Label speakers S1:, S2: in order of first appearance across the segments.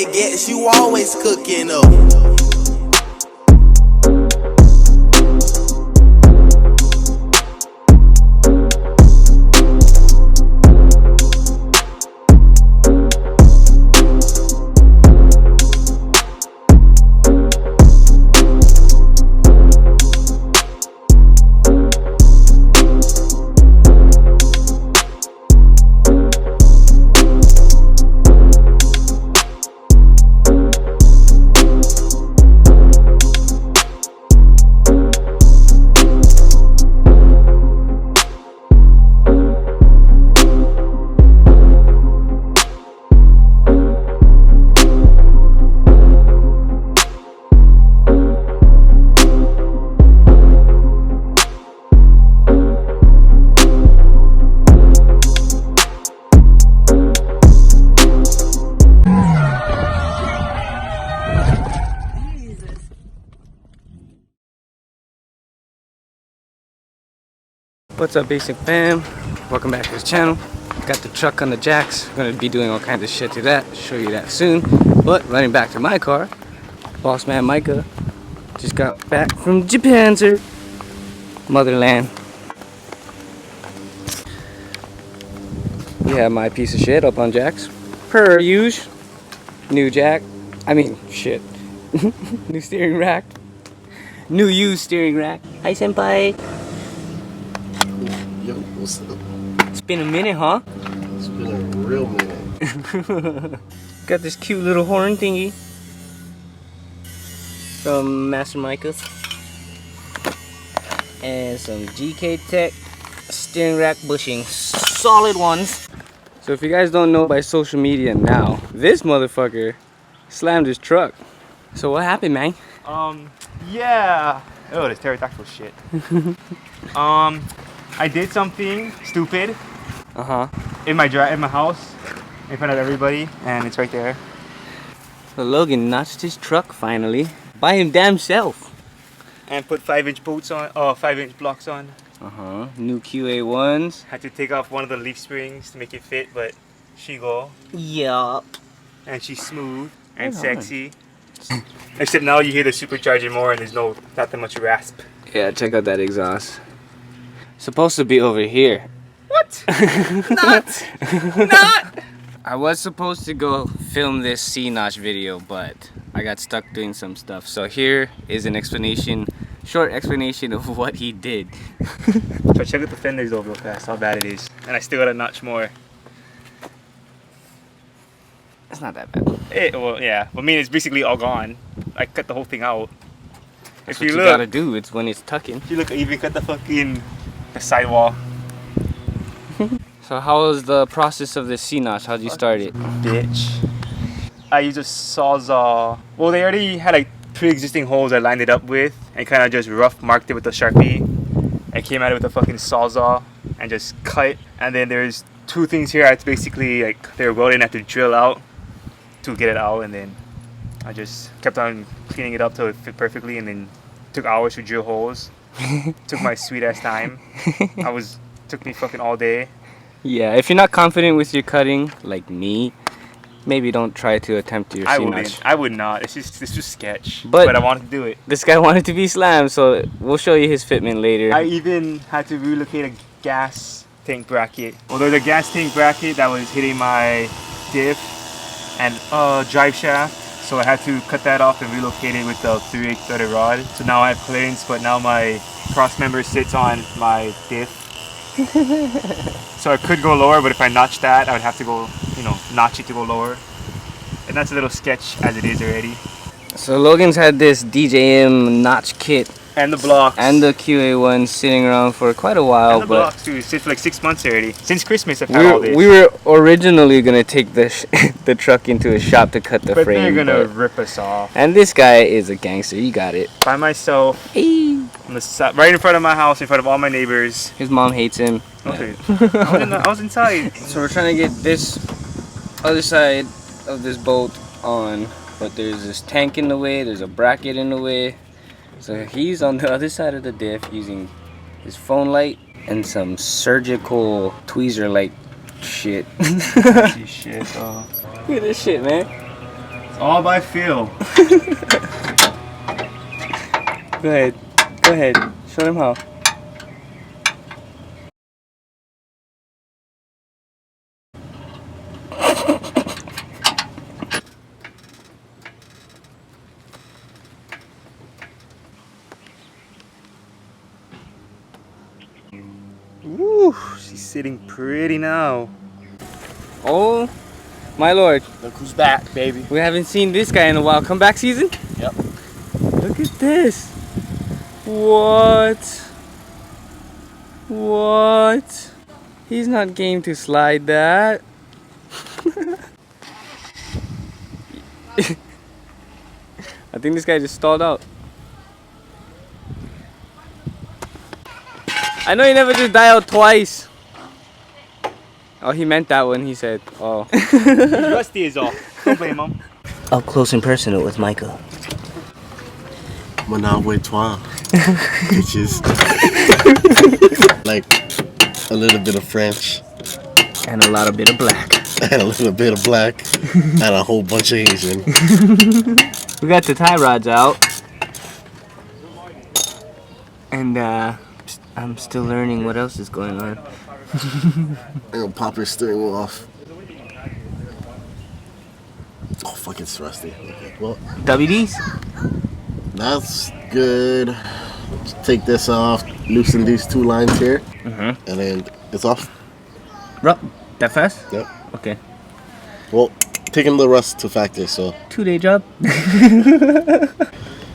S1: Hey, Getzh, you always cooking up.
S2: What's up, Basic Fam? Welcome back to this channel. Got the truck on the jacks. Gonna be doing all kinds of shit to that. Show you that soon. But running back to my car, boss man Micah just got back from Japan, sir. Motherland. We have my piece of shit up on jacks. Per use. New jack. I mean, shit. New steering rack. New used steering rack. Hi, senpai.
S3: Yo, what's up?
S2: It's been a minute, huh?
S3: It's been a real minute.
S2: Got this cute little horn thingy from Master Micah. And some GK Tech steering rack bushings. Solid ones. So if you guys don't know by social media now, this motherfucker slammed his truck. So what happened, man?
S4: Yeah. Oh, this pterodactyl shit. I did something stupid. In my house, in front of everybody, and it's right there.
S2: So Logan notched his truck finally by him damn self.
S4: And put 5-inch boots on, 5-inch blocks on.
S2: New QA1s.
S4: Had to take off one of the leaf springs to make it fit, but she go.
S2: Yup.
S4: And she's smooth and sexy. Except now you hear the supercharger more, and there's not that much rasp.
S2: Yeah, check out that exhaust. Supposed to be over here.
S4: What? Not!
S2: I was supposed to go film this C-notch video, but I got stuck doing some stuff. So here is an explanation, short explanation of what he did.
S4: So check out the fenders though real fast, how bad it is. And I still got a notch more.
S2: It's not that bad.
S4: Well, yeah. I mean, it's basically all gone. I cut the whole thing out.
S2: That's what you gotta do. It's when it's tucking.
S4: If you look, I even cut the sidewall.
S2: So how was the process of this C-notch? How'd you start it?
S4: Bitch. I used a Sawzall. Well, they already had like pre-existing holes I lined it up with and kind of just rough marked it with a Sharpie. I came at it with a fucking Sawzall and just cut. And then there's two things here. It's basically like they were welding. I had to drill out to get it out, and then I just kept on cleaning it up till it fit perfectly, and then took hours to drill holes. Took my sweet ass time. Took me fucking all day.
S2: Yeah, if you're not confident with your cutting, like me, maybe don't try to attempt your C-notch.
S4: I would not. It's just sketch.
S2: But
S4: I wanted to do it.
S2: This guy wanted to be slammed, so we'll show you his fitment later.
S4: I even had to relocate a gas tank bracket. Well, there's a gas tank bracket that was hitting my diff and drive shaft. So I had to cut that off and relocate it with the 3/8 threaded rod. So now I have clearance, but now my cross member sits on my diff. So I could go lower, but if I notch that, I would have to go, notch it to go lower. And that's a little sketch as it is already.
S2: So Logan's had this DJM notch kit.
S4: And the blocks.
S2: And the QA1 sitting around for quite a while.
S4: And the blocks too. It's sit for like 6 months already. Since Christmas I've had all this.
S2: We were originally going to take the truck into a shop to cut the frame.
S4: But they're going to rip us off.
S2: And this guy is a gangster. You got it.
S4: By myself.
S2: Hey.
S4: On the side, right in front of my house, in front of all my neighbors.
S2: His mom hates him.
S4: Okay. I was inside.
S2: So we're trying to get this other side of this bolt on. But there's this tank in the way. There's a bracket in the way. So he's on the other side of the diff using his phone light and some surgical tweezer like shit.
S4: Shit,
S2: Look at this shit, man.
S4: All by feel. Go ahead. Go ahead. Show them how. Woo, she's sitting pretty now.
S2: Oh, my lord.
S3: Look who's back, baby.
S2: We haven't seen this guy in a while. Comeback season?
S3: Yep.
S2: Look at this. What? What? He's not game to slide that. I think this guy just stalled out. I know you never just dialed twice. Oh, he meant that one, he said. Oh.
S4: Rusty is off. Don't blame him.
S5: Up close and personal with Michael.
S3: Manawe toi. Bitches. Like a little bit of French.
S5: And a lot of bit of black.
S3: And a little bit of black. And a whole bunch of Asian.
S2: We got the tie rods out. And I'm still learning what else is going on.
S3: I'm gonna pop your steering wheel off. Oh, fuck, it's rusty. Okay, well,
S2: WDs?
S3: that's good. Let's take this off, loosen these two lines here, and then it's off.
S2: That fast?
S3: Yep.
S2: Okay.
S3: Well, taking the rust to factor, so.
S2: 2-day job.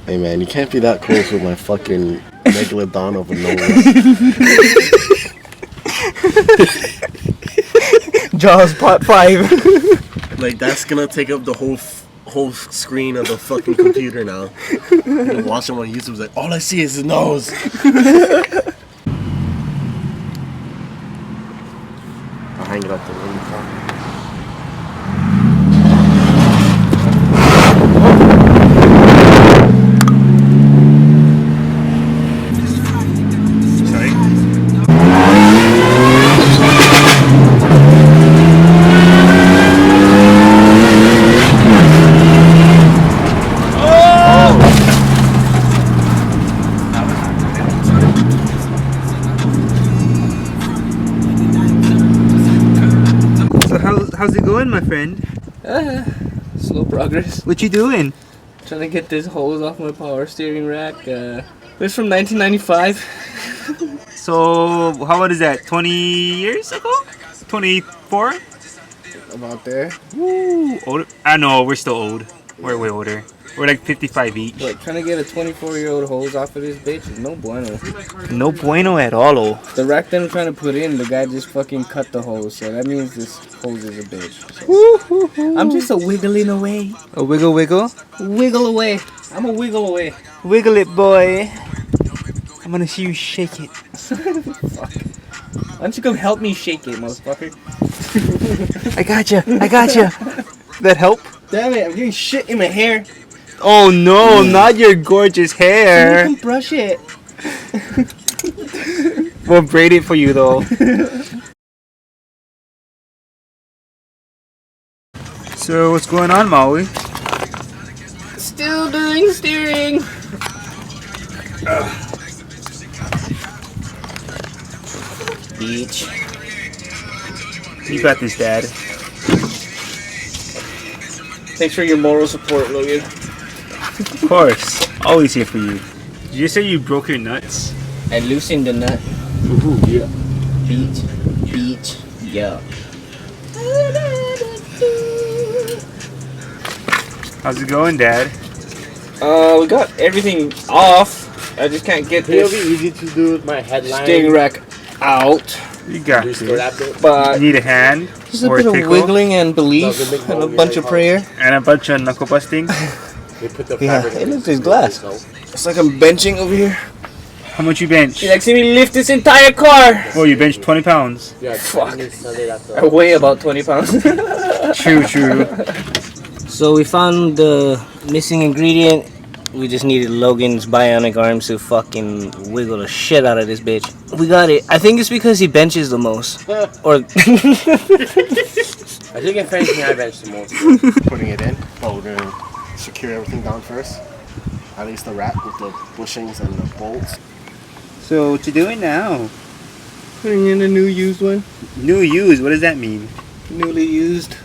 S3: Hey man, you can't be that close with my fucking megalodon of a nose.
S2: Jaws part 5.
S3: Like, that's gonna take up the whole screen of the fucking computer now. You watch him on YouTube, it's like, all I see is his nose. I'll hang it up the window.
S4: How's it going, my friend?
S2: Slow progress.
S4: What you doing?
S2: Trying to get this hose off my power steering rack. This from 1995.
S4: So, how old is that? 20 years ago? 24?
S3: About there.
S4: Woo! Older? I know, we're still old. We're way older. We're like 55 each.
S2: Look, trying to get a 24-year-old hose off of this bitch is no bueno.
S4: No bueno at all.
S2: The rack that I'm trying to put in, the guy just fucking cut the hose, so that means this hose is a bitch. So I'm just a wiggling away.
S4: A wiggle wiggle?
S2: Wiggle away. I'm a wiggle away.
S4: Wiggle it, boy. I'm gonna see you shake it.
S2: Fuck. Why don't you come help me shake it, motherfucker?
S4: I gotcha. That help?
S2: Damn it, I'm getting shit in my hair.
S4: Oh no, not your gorgeous hair.
S2: Can you come brush it?
S4: We'll braid it for you though. So what's going on, Maui?
S2: Still doing steering.
S5: Beach.
S4: You got this, Dad.
S2: Thanks for your moral support, Logan.
S4: Of course, always here for you. Did you say you broke your nuts?
S2: I loosened the nut.
S3: Ooh, yeah.
S2: Beach, yeah.
S4: How's it going, Dad?
S2: We got everything off. I just can't get
S3: It'll be
S2: this
S3: easy to do with my headline.
S2: steering rack out.
S4: You got
S3: Just
S4: this.
S3: go that bit.
S2: But
S4: You need a hand
S2: just a
S4: or
S2: bit
S4: a
S2: of
S4: tickle
S2: wiggling and belief
S3: Doesn't make
S2: and a
S3: no
S2: bunch of prayer.
S4: and a bunch of knuckle busting.
S3: They put the
S2: Yeah,
S3: fabric
S2: it
S3: in
S2: looks
S3: the
S2: like glass.
S3: so-
S2: It's like I'm benching over here.
S4: How much you bench?
S2: You like see me lift this entire car.
S4: Oh, you bench 20 pounds.
S3: Yeah,
S2: Fuck.
S3: and they sell it at the-
S2: I weigh about 20 pounds.
S4: True.
S5: So we found the missing ingredient. We just needed Logan's bionic arms to fucking wiggle the shit out of this bitch. We got it. I think it's because he benches the most. Or I think if anything, I bench the most.
S3: Putting it in, but we're gonna secure everything down first. At least the wrap with the bushings and the bolts.
S4: So what you doing now?
S2: Putting in a new used one.
S4: New used, what does that mean?
S2: Newly used.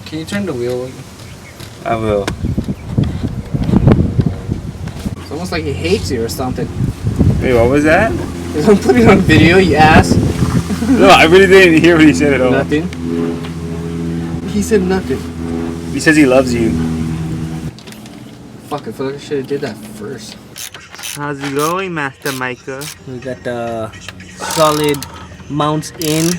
S2: Can you turn the wheel?
S4: I will.
S2: It's almost like he hates you or something.
S4: Wait, what was that?
S2: Don't put it on video, you ass.
S4: No, I really didn't hear what he said at all.
S2: Nothing. He said nothing.
S4: He says he loves you.
S2: Fuck, I feel like I should have did that first.
S4: How's it going, Master Micah?
S5: We got the solid mounts in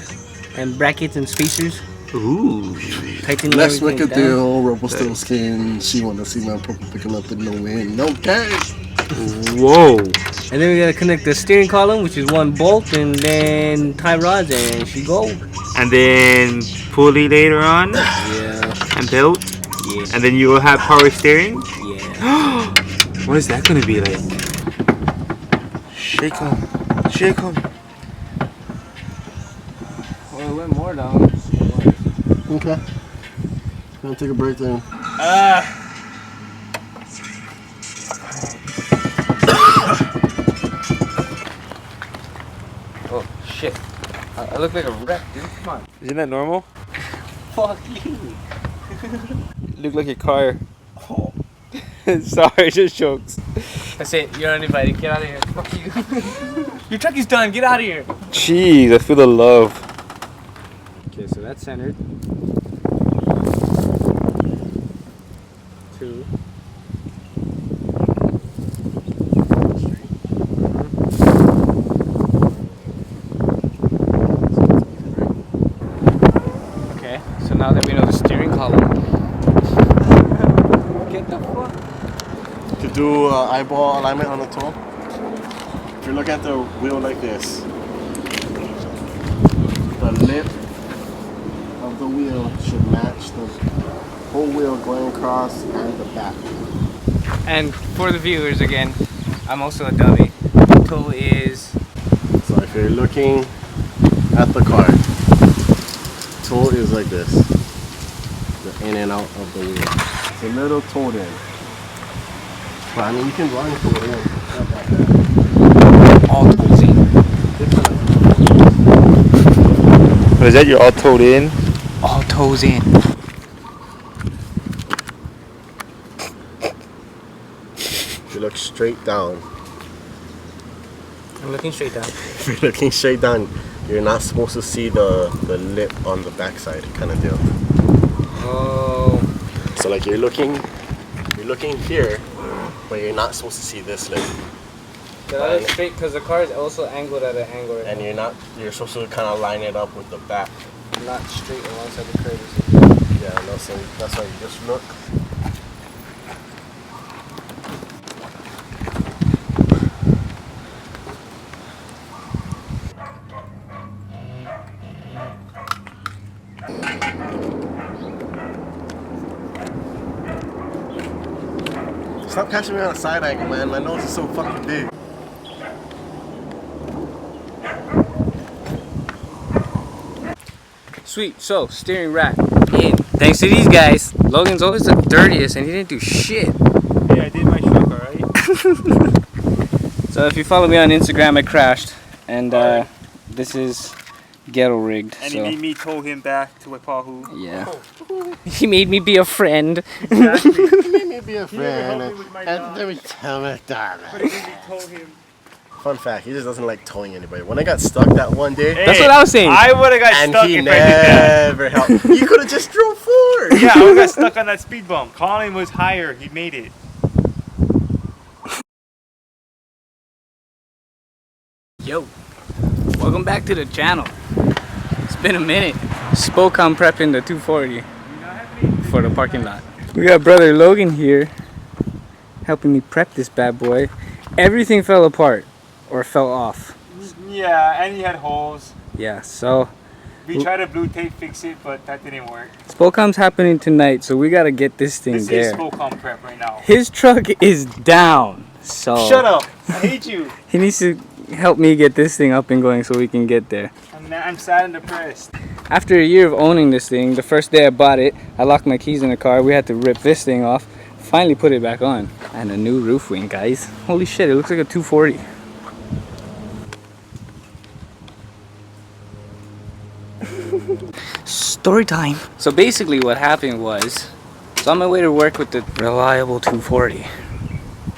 S5: and brackets and spacers.
S4: Ooh.
S5: Tightening
S3: Let's make a
S5: everything down.
S3: deal. Rebel still skin. She wanna see my purple picking up the no win. No cash.
S4: Whoa.
S5: And then we gotta connect the steering column, which is one bolt, and then tie rods, and she go.
S4: And then pulley later on.
S5: Yeah.
S4: And belt.
S5: Yeah.
S4: And then you will have power steering.
S5: Yeah.
S4: What is that gonna be like? Shake him. Shake him.
S2: Well, it went more down.
S3: Okay. Gonna take a break then.
S2: Oh, shit. I look like a wreck, dude. Come on.
S4: Isn't that normal?
S2: Fuck you.
S4: You look like your car. Sorry, just jokes.
S2: That's it. You're uninvited. Get out of here. Fuck you. Your truck is done. Get out of here.
S4: Jeez, I feel the love.
S2: Okay, so that's centered. 2. Okay, so now that we know the steering column. Get the fuck.
S3: To do eyeball alignment on the toe, if you look at the wheel like this, the lip of the wheel should match the whole wheel going across and the back.
S2: And for the viewers again, I'm also a dummy. Toe is
S3: So if you're looking at the car, toe is like this, the in and out of the wheel. It's a little toe in. But I mean, you can run toe in. Not that bad.
S2: all toes in.
S4: What is that? You're all towed in?
S2: All toes in.
S3: If you look straight down,
S2: I'm looking straight down.
S3: if you're looking straight down, you're not supposed to see the lip on the backside kind of deal.
S2: Oh.
S3: So like you're looking here, but you're not supposed to see this lip.
S2: That is straight because the car is also angled at an angle right
S3: And you're supposed to kind of line it up with the back.
S2: now. Not straight alongside the curve.
S3: Yeah, no, so that's why you just look. Stop catching me on a side angle, man. My nose is so fucking big.
S2: Sweet, so steering rack in. Thanks to these guys. Logan's always the dirtiest and he didn't do shit.
S4: Yeah, I did my truck, alright?
S2: So if you follow me on Instagram, I crashed. And this is ghetto rigged.
S4: And
S2: So
S4: he made me tow him back to Waipahu.
S2: yeah. He made me be a friend.
S4: Exactly.
S3: Let me be a friend.
S4: help me with my
S3: And
S4: dog.
S3: let me tell my dog.
S4: But he made me tow him.
S3: Fun fact, he just doesn't like towing anybody. When I got stuck that one day,
S2: That's what I was saying.
S4: I would have got
S3: and
S4: stuck
S3: he
S4: if I did that.
S3: never helped. You could have just drove forward.
S4: Yeah, I would have got stuck on that speed bump. Colin was higher. He made it.
S2: Yo, welcome back to the channel. It's been a minute. Spocom prepping the 240 for the parking lot. We got brother Logan here helping me prep this bad boy. Everything fell apart or fell off.
S4: Yeah, and he had holes.
S2: Yeah, so
S4: We tried to blue tape fix it, but that didn't work.
S2: Spocom's happening tonight, so we gotta get this thing
S4: This
S2: there.
S4: is Spocom prep right now.
S2: His truck is down, so
S4: Shut up. I hate you.
S2: He needs to help me get this thing up and going so we can get there.
S4: I'm sad and depressed.
S2: After a year of owning this thing, the first day I bought it, I locked my keys in the car. We had to rip this thing off, finally put it back on. And a new roof wing, guys. Holy shit, it looks like a 240. Story time. So basically what happened was, I was on my way to work with the reliable 240.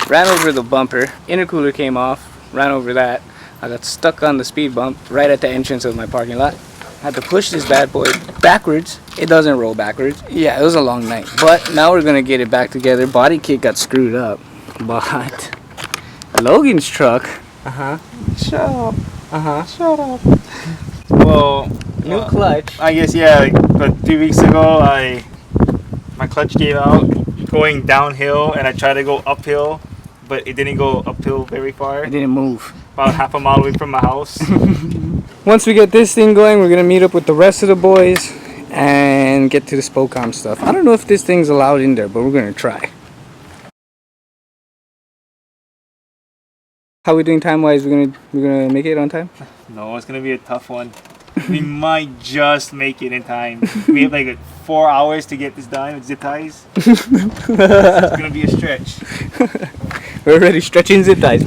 S2: Ran over the bumper, intercooler came off, ran over that. I got stuck on the speed bump right at the entrance of my parking lot. Had to push this bad boy backwards. It doesn't roll backwards. Yeah, it was a long night. But now we're gonna get it back together. Body kit got screwed up. But Logan's truck. Shut up. Shut up.
S4: Well,
S2: New clutch.
S4: I guess yeah. Like, but 2 weeks ago, my clutch gave out going downhill, and I tried to go uphill, but it didn't go uphill very far.
S2: It didn't move.
S4: About half a mile away from my house.
S2: Once we get this thing going, we're gonna meet up with the rest of the boys and get to the Spocom stuff. I don't know if this thing's allowed in there, but we're gonna try. How we doing time-wise? We're gonna make it on time?
S4: No, it's gonna be a tough one. We might just make it in time. We have like 4 hours to get this done with zip ties. It's gonna be a stretch.
S2: We're already stretching zip ties.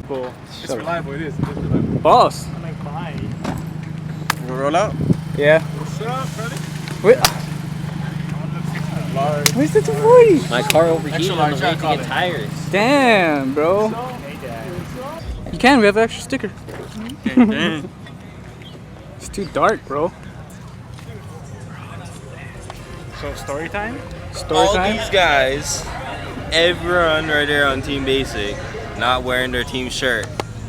S4: Cool.
S3: It's reliable, it is. It is reliable.
S2: Boss.
S4: I'm like, bye.
S3: You gonna roll out?
S2: Yeah.
S3: What's up, buddy?
S2: Where's the 240?
S5: My car overheated
S3: Extra
S5: on
S3: large,
S5: the way
S3: I
S5: to
S3: call
S5: get
S3: it.
S5: tires.
S2: Damn, bro.
S4: Hey, Dad.
S2: You can. We have an extra sticker. It's too dark, bro.
S4: So story time?
S2: Story
S6: All
S2: time.
S6: these guys, everyone right there on Team Basic, not wearing their team shirt.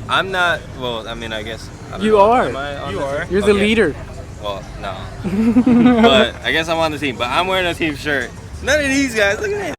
S6: I'm not. Well, I mean, I guess. I don't
S2: You
S6: know.
S2: are.
S6: Am I on
S4: You
S6: the
S4: are.
S6: team?
S2: You're the
S6: Okay.
S2: leader.
S6: Well, no. But I guess I'm on the team. But I'm wearing a team shirt. None of these guys. Look at that.